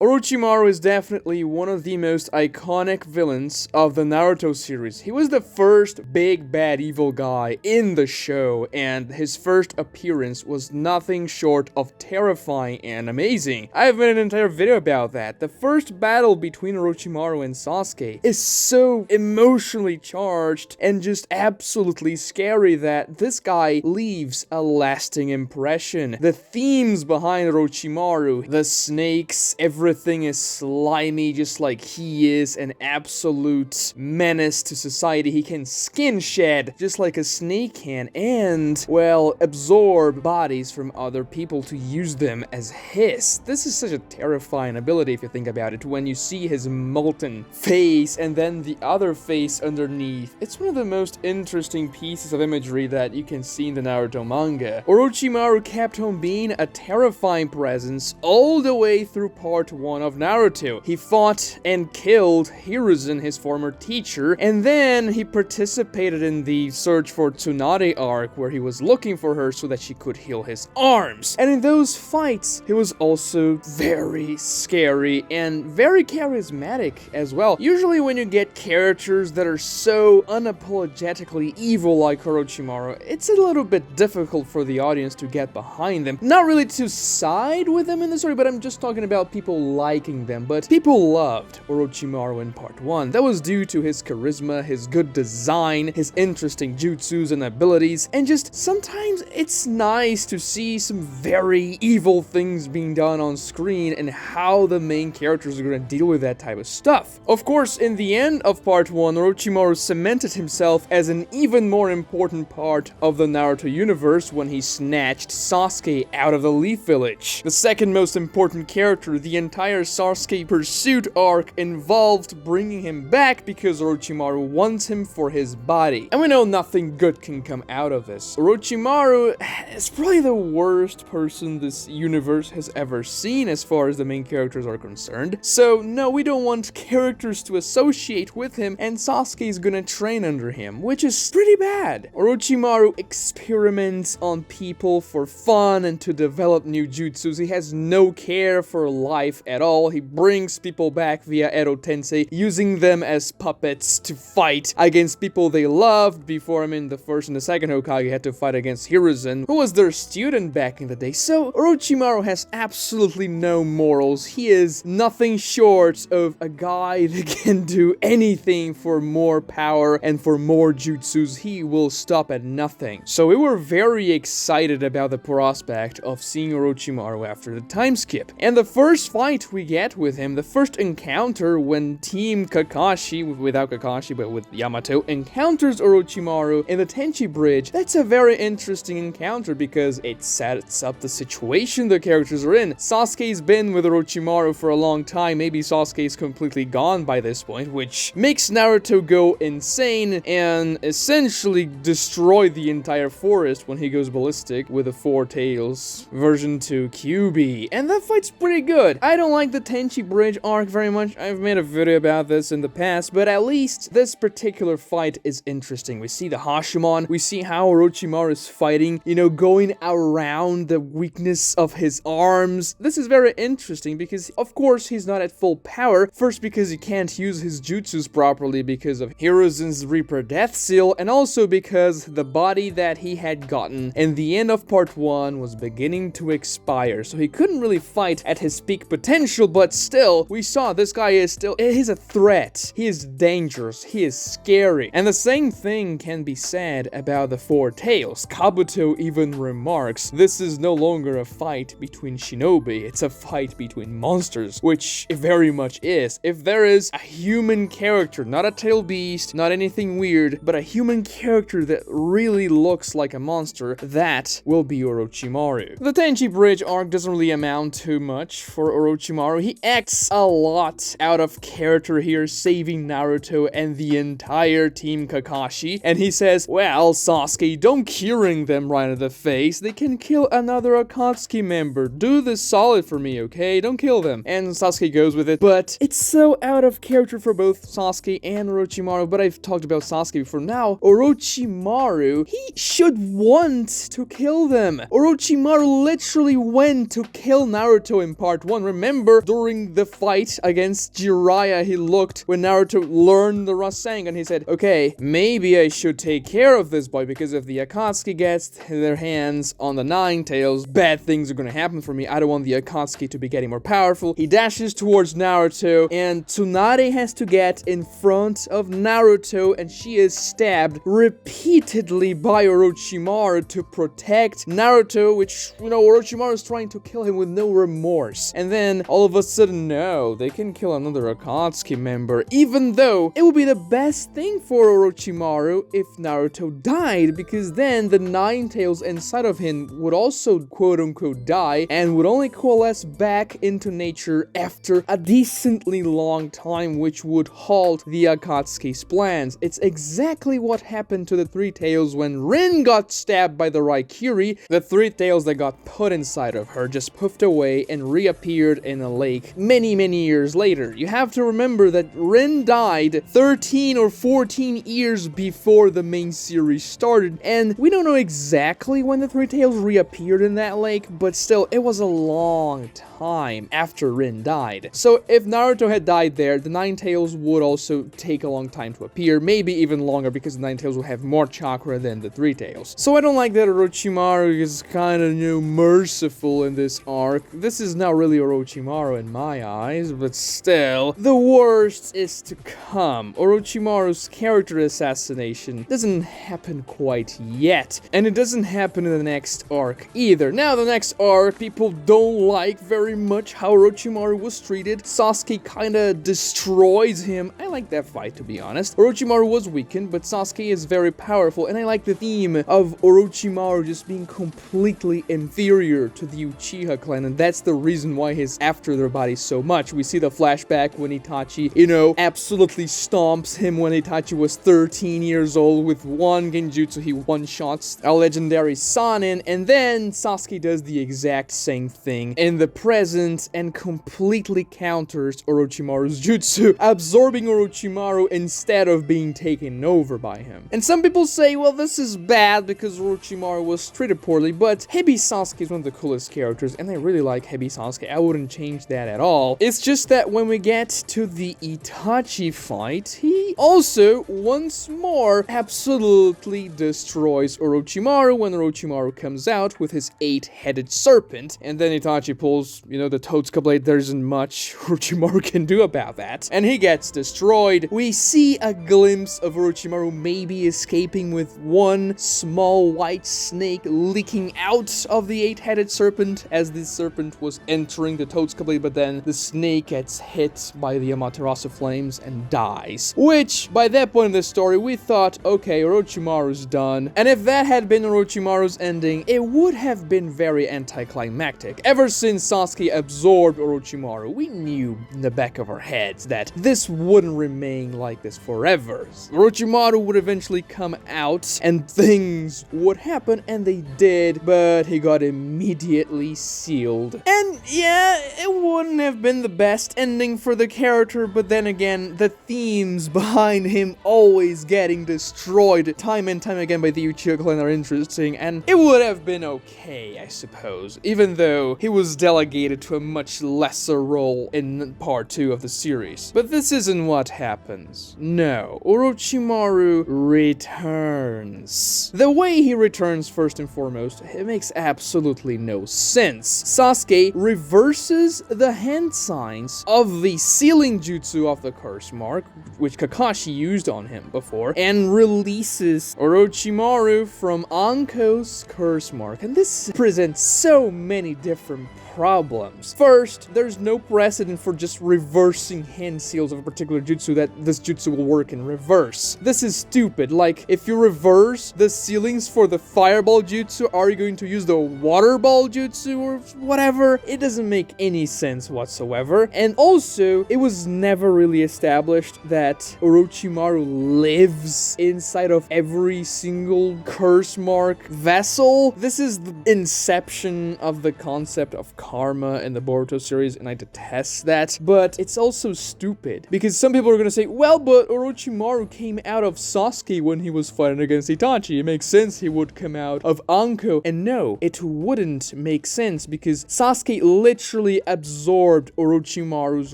Orochimaru is definitely one of the most iconic villains of the Naruto series. He was the first big bad evil guy in the show, and his first appearance was nothing short of terrifying and amazing. I've made an entire video about that. The first battle between Orochimaru and Sasuke is so emotionally charged and just absolutely scary that this guy leaves a lasting impression. The themes behind Orochimaru, the snakes, everything is slimy just like he is, an absolute menace to society. He can skin shed just like a snake can and, well, absorb bodies from other people to use them as his. This is such a terrifying ability if you think about it, when you see his molten face and then the other face underneath. It's one of the most interesting pieces of imagery that you can see in the Naruto manga. Orochimaru kept on being a terrifying presence all the way through part 1 of Naruto. He fought and killed Hiruzen, his former teacher, and then he participated in the search for Tsunade arc, where he was looking for her so that she could heal his arms. And in those fights, he was also very scary and very charismatic as well. Usually when you get characters that are so unapologetically evil like Orochimaru, it's a little bit difficult for the audience to get behind them. Not really to side with them in the story, but I'm just talking about people liking them. But people loved Orochimaru in part 1. That was due to his charisma, his good design, his interesting jutsus and abilities, and just sometimes it's nice to see some very evil things being done on screen and how the main characters are going to deal with that type of stuff. Of course, in the end of part 1, Orochimaru cemented himself as an even more important part of the Naruto universe when he snatched Sasuke out of the Leaf Village. The second most important character, the entire Sasuke pursuit arc involved bringing him back because Orochimaru wants him for his body. And we know nothing good can come out of this. Orochimaru is probably the worst person this universe has ever seen as far as the main characters are concerned. So no, we don't want characters to associate with him, and Sasuke is gonna train under him, which is pretty bad. Orochimaru experiments on people for fun and to develop new jutsus. He has no care for life at all. He brings people back via Edo Tensei, using them as puppets to fight against people they loved before. I mean, the first and the second Hokage had to fight against Hiruzen, who was their student back in the day. So Orochimaru has absolutely no morals. He is nothing short of a guy that can do anything for more power and for more jutsus. He will stop at nothing. So we were very excited about the prospect of seeing Orochimaru after the time skip. And the first fight we get with him, the first encounter when Team Kakashi, without Kakashi but with Yamato, encounters Orochimaru in the Tenchi Bridge, that's a very interesting encounter because it sets up the situation the characters are in. Sasuke's been with Orochimaru for a long time. Maybe Sasuke's completely gone by this point, which makes Naruto go insane and essentially destroy the entire forest when he goes ballistic with the Four Tails version 2 Kyuubi. And that fight's pretty good. I don't like the Tenchi Bridge arc very much. I've made a video about this in the past, but at least this particular fight is interesting. We see the Hashimon, we see how Orochimaru is fighting, you know, going around the weakness of his arms. This is very interesting because, of course, he's not at full power. First, because he can't use his jutsus properly because of Hiruzen's Reaper Death Seal, and also because the body that he had gotten in the end of part 1 was beginning to expire, so he couldn't really fight at his peak potential, but still, we saw this guy he's a threat. He is dangerous. He is scary. And the same thing can be said about the Four Tails. Kabuto even remarks, this is no longer a fight between shinobi, it's a fight between monsters, which it very much is. If there is a human character, not a tail beast, not anything weird, but a human character that really looks like a monster, that will be Orochimaru. The Tenchi Bridge arc doesn't really amount to much for Orochimaru. He acts a lot out of character here, saving Naruto and the entire Team Kakashi, and he says, well, Sasuke, don't curing them right in the face. They can kill another Akatsuki member. Do this solid for me, okay? Don't kill them. And Sasuke goes with it, but it's so out of character for both Sasuke and Orochimaru. But I've talked about Sasuke before. Now, Orochimaru, he should want to kill them. Orochimaru literally went to kill Naruto in part 1. Remember remember during the fight against Jiraiya, he looked when Naruto learned the Rasengan, he said, okay, maybe I should take care of this boy, because if the Akatsuki gets their hands on the Nine Tails, bad things are gonna happen for me. I don't want the Akatsuki to be getting more powerful. He dashes towards Naruto, and Tsunade has to get in front of Naruto, and she is stabbed repeatedly by Orochimaru to protect Naruto, which, Orochimaru is trying to kill him with no remorse. And then, all of a sudden, no, they can kill another Akatsuki member, even though it would be the best thing for Orochimaru if Naruto died, because then the Nine Tails inside of him would also quote-unquote die, and would only coalesce back into nature after a decently long time, which would halt the Akatsuki's plans. It's exactly what happened to the Three Tails when Rin got stabbed by the Raikiri. The Three Tails that got put inside of her just puffed away and reappeared in a lake many years later. You have to remember that Rin died 13 or 14 years before the main series started, and we don't know exactly when the Three Tails reappeared in that lake, but still, it was a long time after Rin died. So if Naruto had died there, the Nine Tails would also take a long time to appear, maybe even longer, because the Nine Tails will have more chakra than the Three Tails. So I don't like that Orochimaru is kind of, merciful in this arc. This is not really Orochimaru in my eyes, but still, the worst is to come. Orochimaru's character assassination doesn't happen quite yet, and it doesn't happen in the next arc either. Now, the next arc, people don't like very much how Orochimaru was treated. Sasuke kinda destroys him. I like that fight, to be honest. Orochimaru was weakened, but Sasuke is very powerful, and I like the theme of Orochimaru just being completely inferior to the Uchiha clan, and that's the reason why he's after their bodies so much. We see the flashback when Itachi, absolutely stomps him when Itachi was 13 years old with one genjutsu. He one-shots a legendary Sannin, and then Sasuke does the exact same thing in the present and completely counters Orochimaru's jutsu, absorbing Orochimaru instead of being taken over by him. And some people say, well, this is bad because Orochimaru was treated poorly, but Hebi Sasuke is one of the coolest characters, and I really like Hebi Sasuke. I wouldn't change that at all. It's just that when we get to the Itachi fight, he also, once more, absolutely destroys Orochimaru when Orochimaru comes out with his 8-headed serpent, and then Itachi pulls, the Totsuka blade. There isn't much Orochimaru can do about that, and he gets destroyed. We see a glimpse of Orochimaru maybe escaping with one small white snake leaking out of the 8-headed serpent as this serpent was entering the Totsuka blade, but then the snake gets hit by the Amaterasu flames and dies. Which, by that point in the story, we thought, okay, Orochimaru's done. And if that had been Orochimaru's ending, it would have been very anticlimactic. Ever since Sasuke absorbed Orochimaru, we knew in the back of our heads that this wouldn't remain like this forever. Orochimaru would eventually come out and things would happen, and they did, but he got immediately sealed. And yeah, it wouldn't have been the best ending for the character, but then again, the themes behind him always getting destroyed time and time again by the Uchiha clan are interesting, and it would have been okay, I suppose, even though he was delegated to a much lesser role in part 2 of the series. But this isn't what happens. No, Orochimaru returns. The way he returns, first and foremost, it makes absolutely no sense. Sasuke reverses the hand signs of the sealing jutsu of the curse mark, which Kakashi used on him before, and releases Orochimaru from Anko's curse mark. And this presents so many different problems. First, there's no precedent for just reversing hand seals of a particular jutsu that this jutsu will work in reverse. This is stupid. Like, if you reverse the sealings for the fireball jutsu, are you going to use the water ball jutsu or whatever? It doesn't make any sense whatsoever. And also, it was never really established that Orochimaru lives inside of every single curse mark vessel. This is the inception of the concept of karma in the Boruto series, and I detest that. But it's also stupid, because some people are gonna say, well, but Orochimaru came out of Sasuke when he was fighting against Itachi. It makes sense he would come out of Anko. And no, it wouldn't make sense, because Sasuke literally absorbed Orochimaru's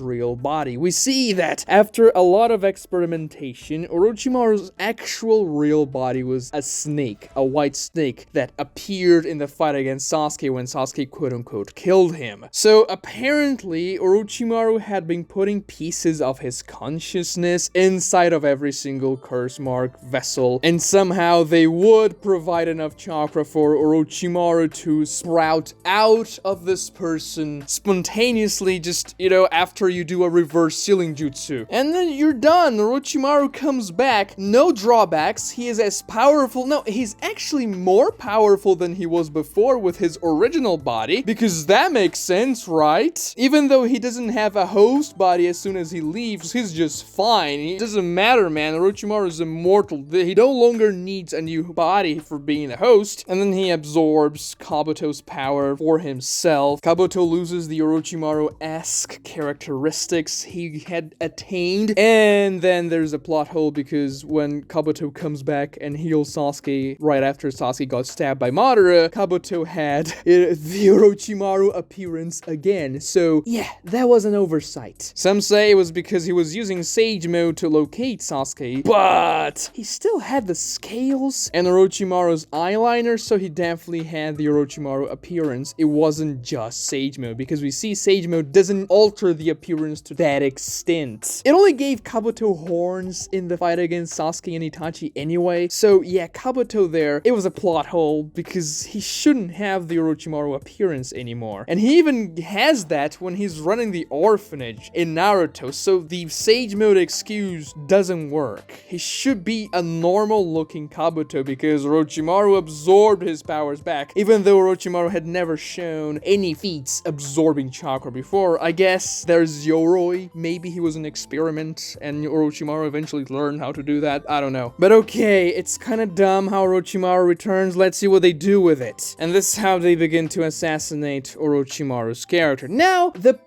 real body. We see that after a lot of experimentation, Orochimaru's actual real body was a snake, a white snake that appeared in the fight against Sasuke when Sasuke quote-unquote killed him. So apparently Orochimaru had been putting pieces of his consciousness inside of every single curse mark vessel, and somehow they would provide enough chakra for Orochimaru to sprout out of this person spontaneously, just, you know, after you do a reverse sealing jutsu. And then you're done. Orochimaru comes back, no drawbacks. He is as powerful. No, he's actually more powerful than he was before with his original body, because that makes sense, right? Even though he doesn't have a host body as soon as he leaves, he's just fine. It doesn't matter, man. Orochimaru is immortal. He no longer needs a new body for being a host. And then he absorbs Kabuto's power for himself. Kabuto loses the Orochimaru-esque characteristics he had attained. And then there's a plot hole, because when Kabuto comes back and heals Sasuke right after Sasuke got stabbed by Madara, Kabuto had the Orochimaru appearance again. So yeah, that was an oversight. Some say it was because he was using Sage Mode to locate Sasuke, but he still had the scales and Orochimaru's eyeliner, so he definitely had the Orochimaru appearance. It wasn't just Sage Mode, because we see Sage Mode doesn't alter the appearance to that extent. It only gave Kabuto horns in the fight against Sasuke and Itachi anyway, so yeah, Kabuto there, it was a plot hole, because he shouldn't have the Orochimaru appearance anymore. And he even has that when he's running the orphanage in Naruto, so the Sage Mode excuse doesn't work. He should be a normal looking Kabuto, because Orochimaru absorbed his powers back, even though Orochimaru had never shown any feats absorbing chakra before. I guess there's Yoroi, maybe he was an experiment and Orochimaru eventually learned how to do that, I don't know. But okay, it's kinda dumb how Orochimaru returns, let's see what they do with it. And this is how they begin to assassinate Orochimaru's character. Now, the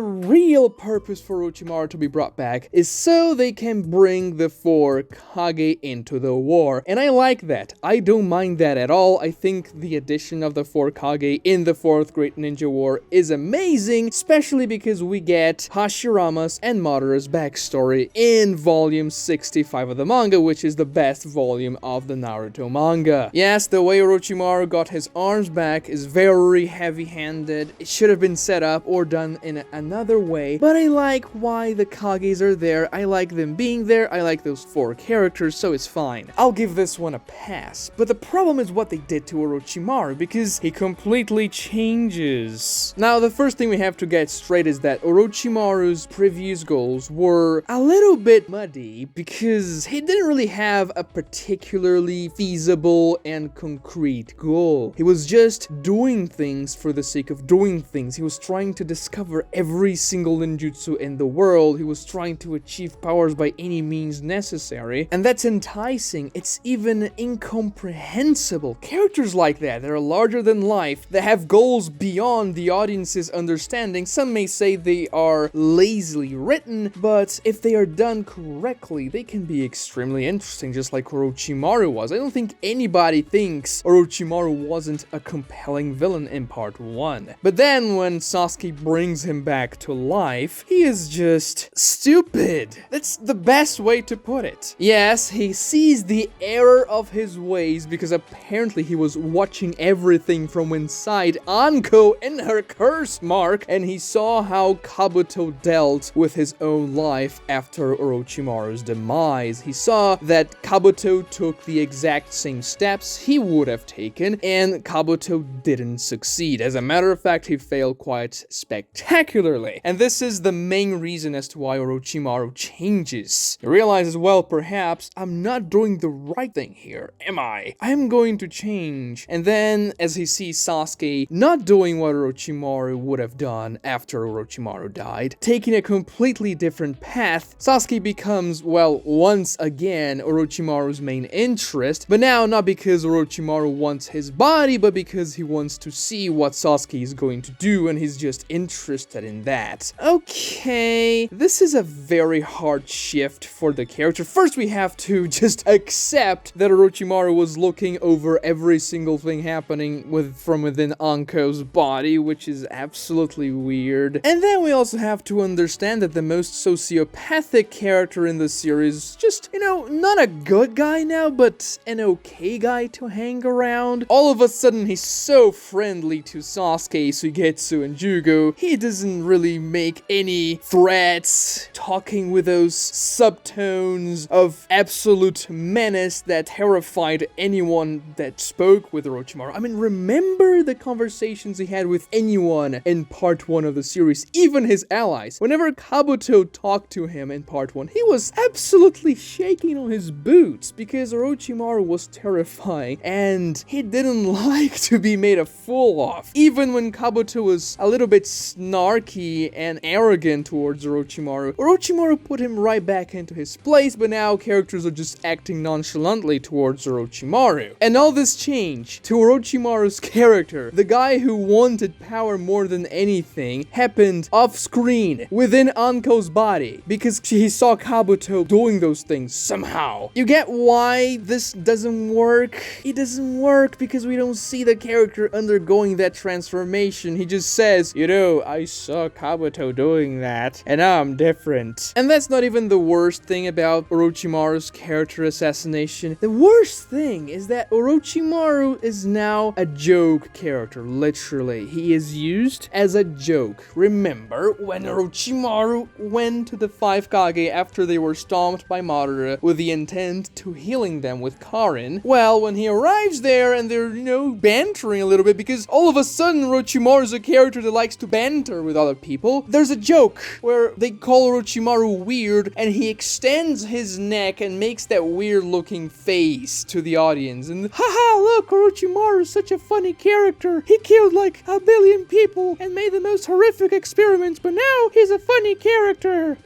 real purpose for Orochimaru to be brought back is so they can bring the 4 Kage into the war. And I like that. I don't mind that at all. I think the addition of the 4 Kage in the 4th Great Ninja War is amazing, especially because we get Hashirama's and Madara's backstory in volume 65 of the manga, which is the best volume of the Naruto manga. Yes, the way Orochimaru got his arms back is very heavy-handed. It should have been set up or done in another way, but I like why the Kages are there. I like them being there. I like those 4 characters, so it's fine. I'll give this one a pass. But the problem is what they did to Orochimaru, because he completely changes. Now, the first thing we have to get straight is that Orochimaru's previous goals were a little bit muddy, because he didn't really have a particularly feasible and concrete goal. He was just doing things for the sake of doing things. He was trying to discover every single ninjutsu in the world. He was trying to achieve powers by any means necessary, and that's enticing. It's even incomprehensible. Characters like that are larger than life, that have goals beyond the audience's understanding. Some may say they are lazily written, but if they are done correctly, they can be extremely interesting, just like Orochimaru was. I don't think anybody thinks Orochimaru wasn't a compelling villain in part 1. But then when Sasuke brings him back to life, he is just stupid. That's the best way to put it. Yes, he sees the error of his ways, because apparently he was watching everything from inside Anko in her curse mark, and he saw how Kabuto dealt with his own life after Orochimaru's demise. He saw that Kabuto took the exact same steps he would have taken, and Kabuto didn't succeed. As a matter of fact, he failed quite spectacularly. And this is the main reason as to why Orochimaru changes. He realizes, well, perhaps I'm not doing the right thing here, am I? I'm going to change. And then, as he sees Sasuke not doing what Orochimaru would have done after Orochimaru died, taking a completely different path, Sasuke becomes, well, once again, Orochimaru's main interest, but now not because Orochimaru wants his body, but because he wants to see what Sasuke Sasuke is going to do, and he's just interested in that. Okay, this is a very hard shift for the character. First, we have to just accept that Orochimaru was looking over every single thing happening from within Anko's body, which is absolutely weird. And then we also have to understand that the most sociopathic character in the series, just, not a good guy now, but an okay guy to hang around. All of a sudden, he's so friendly to Sasuke, Suigetsu, and Jugo. He doesn't really make any threats, talking with those subtones of absolute menace that terrified anyone that spoke with Orochimaru. I mean, remember the conversations he had with anyone in part 1 of the series, even his allies. Whenever Kabuto talked to him in part 1, he was absolutely shaking on his boots because Orochimaru was terrifying and he didn't like to be made a fool of. Even when Kabuto was a little bit snarky and arrogant towards Orochimaru, Orochimaru put him right back into his place, but now characters are just acting nonchalantly towards Orochimaru. And all this change to Orochimaru's character, the guy who wanted power more than anything, happened off screen within Anko's body because he saw Kabuto doing those things somehow. You get why this doesn't work? It doesn't work because we don't see the character undergoing that transformation. He just says, I saw Kabuto doing that, and now I'm different. And that's not even the worst thing about Orochimaru's character assassination. The worst thing is that Orochimaru is now a joke character, literally. He is used as a joke. Remember when Orochimaru went to the 5 Kage after they were stomped by Madara with the intent to healing them with Karin? Well, when he arrives there and they're, bantering a little bit, because all of a sudden Orochimaru is a character that likes to banter with other people, there's a joke where they call Orochimaru weird and he extends his neck and makes that weird looking face to the audience. And haha, look, Orochimaru is such a funny character. He killed like 1 billion people and made the most horrific experiments, but now he's a funny character.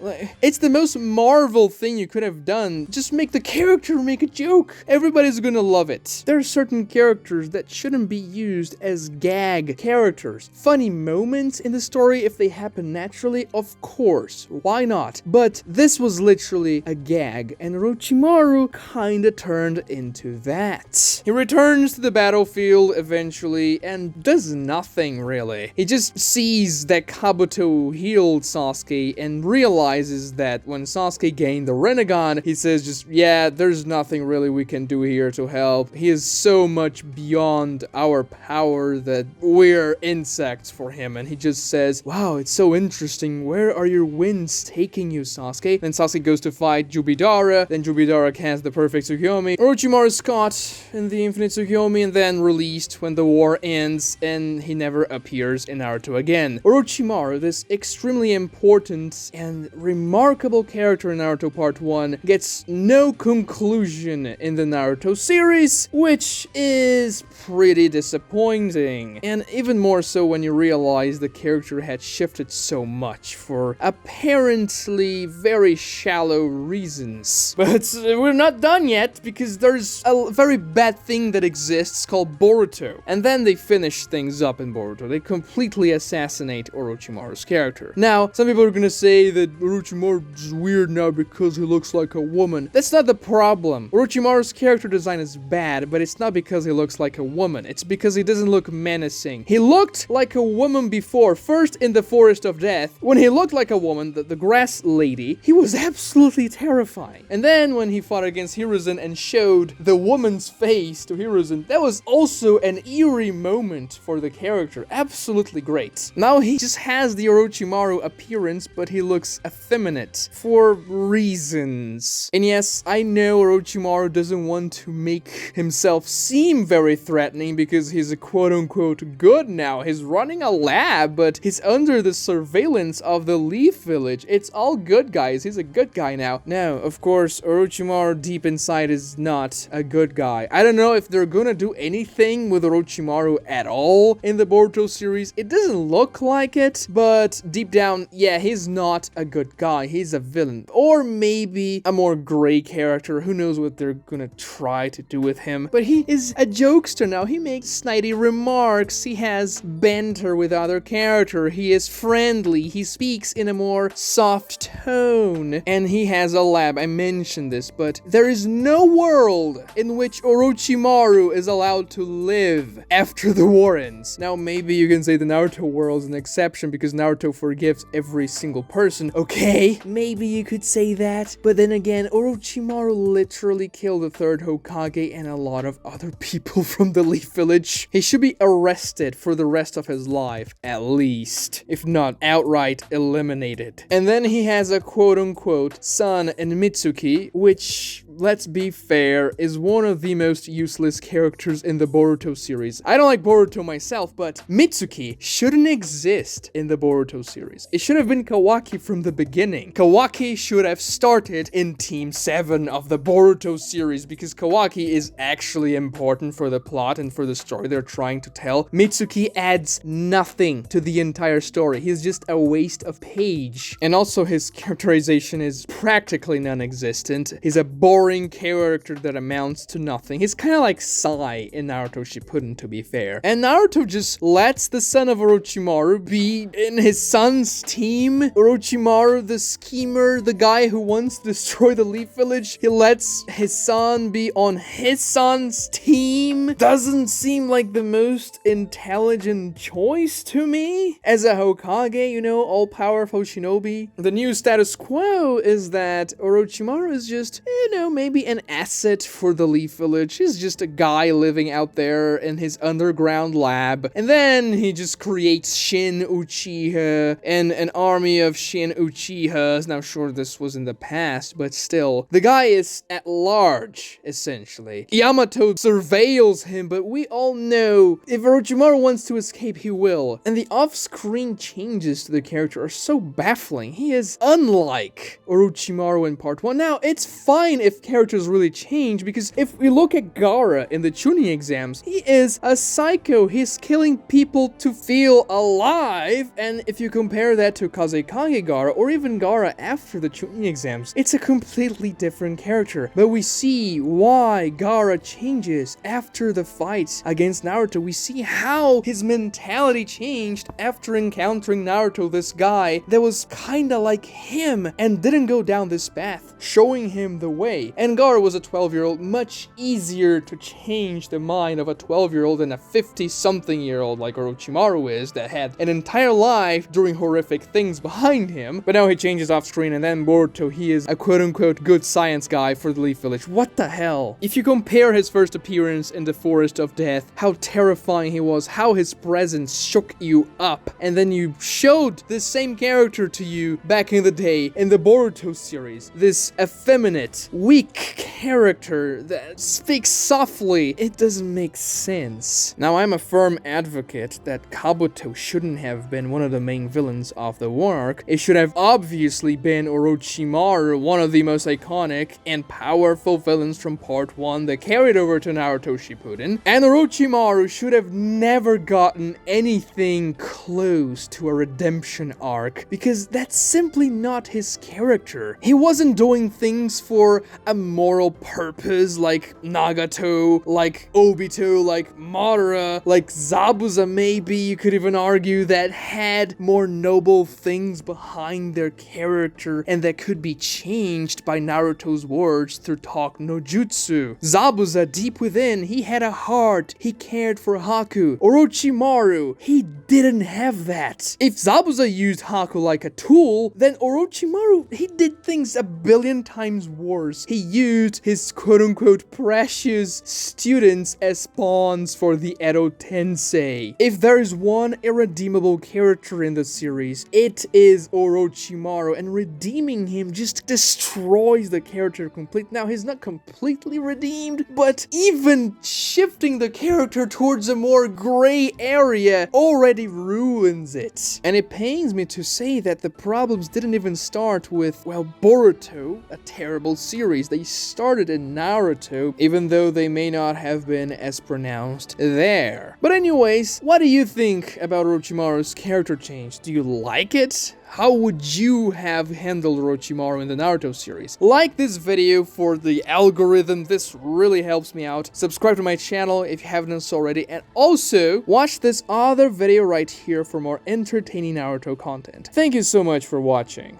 It's the most Marvel thing you could have done. Just make the character make a joke. Everybody's gonna love it. There are certain characters that shouldn't be used as gag characters. Funny moments in the story, if they happen naturally, of course, why not? But this was literally a gag, and Orochimaru kinda turned into that. He returns to the battlefield eventually and does nothing really. He just sees that Kabuto healed Sasuke and realizes that when Sasuke gained the Rinnegan, he says just, yeah, there's nothing really we can do here to help. He is so much beyond our power that we're insects for him. And he just says, wow, it's so interesting. Where are your winds taking you, Sasuke? Then Sasuke goes to fight Jubidara. Then Jubidara casts the perfect Tsukiyomi. Orochimaru is caught in the infinite Tsukiyomi and then released when the war ends, and he never appears in Naruto again. Orochimaru, this extremely important and remarkable character in Naruto Part 1, gets no conclusion in the Naruto series, which is pretty disappointing. And even more so when you realize the character had shifted so much for apparently very shallow reasons. But we're not done yet, because there's a very bad thing that exists called Boruto. And then they finish things up in Boruto. They completely assassinate Orochimaru's character. Now, some people are gonna say that Orochimaru is weird now because he looks like a woman. That's not the problem. Orochimaru's character design is bad, but it's not because he looks like a woman. It's because he doesn't look menacing. He looked like a woman before. First, in the Forest of Death, when he looked like a woman, the grass lady, he was absolutely terrifying. And then when he fought against Hiruzen and showed the woman's face to Hiruzen, that was also an eerie moment for the character. Absolutely great. Now he just has the Orochimaru appearance, but he looks effeminate for reasons. And yes, I know Orochimaru doesn't want to make himself seem very threatening because he's a quote-unquote good now. He's running a lab, but he's under the surveillance of the Leaf Village. It's all good, guys. He's a good guy now. Now, of course, Orochimaru deep inside is not a good guy. I don't know if they're gonna do anything with Orochimaru at all in the Boruto series. It doesn't look like it, but deep down, yeah, he's not a good guy. He's a villain. Or maybe a more gray character. Who knows what they're gonna try to do with him. But he is a jokester now. He makes snidey remarks jokes, he has banter with other characters, he is friendly, he speaks in a more soft tone, and he has a lab. I mentioned this, but there is no world in which Orochimaru is allowed to live after the war ends. Now, maybe you can say the Naruto world is an exception because Naruto forgives every single person. Okay, maybe you could say that, but then again, Orochimaru literally killed the third Hokage and a lot of other people from the Leaf Village. He should be arrested for the rest of his life, at least, if not outright eliminated. And then he has a quote-unquote son in Mitsuki, which, let's be fair, is one of the most useless characters in the Boruto series. I don't like Boruto myself, but Mitsuki shouldn't exist in the Boruto series. It should have been Kawaki from the beginning. Kawaki should have started in Team 7 of the Boruto series because Kawaki is actually important for the plot and for the story they're trying to tell. Mitsuki adds nothing to the entire story. He's just a waste of page. And also his characterization is practically non-existent. He's a boring character that amounts to nothing. He's kind of like Sai in Naruto Shippuden, to be fair. And Naruto just lets the son of Orochimaru be in his son's team. Orochimaru, the schemer, the guy who wants to destroy the Leaf Village, he lets his son be on his son's team. Doesn't seem like the most intelligent choice to me. As a Hokage, you know, all-powerful shinobi. The new status quo is that Orochimaru is just, you know, maybe an asset for the Leaf Village. He's just a guy living out there in his underground lab. And then he just creates Shin Uchiha and an army of Shin Uchihas. Now, sure, this was in the past, but still. The guy is at large, essentially. Yamato surveils him, but we all know if Orochimaru wants to escape, he will. And the off-screen changes to the character are so baffling. He is unlike Orochimaru in part 1. Now, it's fine if characters really change, because if we look at Gaara in the Chunin Exams, he is a psycho. He's killing people to feel alive, and if you compare that to Kazekage Gaara, or even Gaara after the Chunin Exams, it's a completely different character. But we see why Gaara changes after the fight against Naruto. We see how his mentality changed after encountering Naruto, this guy that was kinda like him and didn't go down this path, showing him the way. And Gaara was a 12-year-old, much easier to change the mind of a 12-year-old than a 50-something-year-old like Orochimaru is, that had an entire life doing horrific things behind him. But now he changes off-screen, and then Boruto, he is a quote-unquote good science guy for the Leaf Village. What the hell? If you compare his first appearance in the Forest of Death, how terrifying he was, how his presence shook you up, and then you showed this same character to you back in the day in the Boruto series, this effeminate, weak character that speaks softly, it doesn't make sense. Now, I'm a firm advocate that Kabuto shouldn't have been one of the main villains of the War Arc. It should have obviously been Orochimaru, one of the most iconic and powerful villains from part 1 that carried over to Naruto Shippuden. And Orochimaru should have never gotten anything close to a redemption arc, because that's simply not his character. He wasn't doing things for a moral purpose like Nagato, like Obito, like Madara, like Zabuza maybe, you could even argue, that had more noble things behind their character and that could be changed by Naruto's words through talk no jutsu. Zabuza, deep within, he had a heart. He cared for Haku. Orochimaru, he didn't have that. If Zabuza used Haku like a tool, then Orochimaru, he did things a billion times worse. He used his quote-unquote precious students as pawns for the Edo Tensei. If there is one irredeemable character in the series, it is Orochimaru, and redeeming him just destroys the character completely. Now, he's not completely redeemed, but even shifting the character towards a more gray area already ruins it. And it pains me to say that the problems didn't even start with, well, Boruto, a terrible series. They started in Naruto, even though they may not have been as pronounced there. But anyways, what do you think about Orochimaru's character change? Do you like it? How would you have handled Orochimaru in the Naruto series? Like this video for the algorithm, this really helps me out. Subscribe to my channel if you haven't done so already, and also watch this other video right here for more entertaining Naruto content. Thank you so much for watching.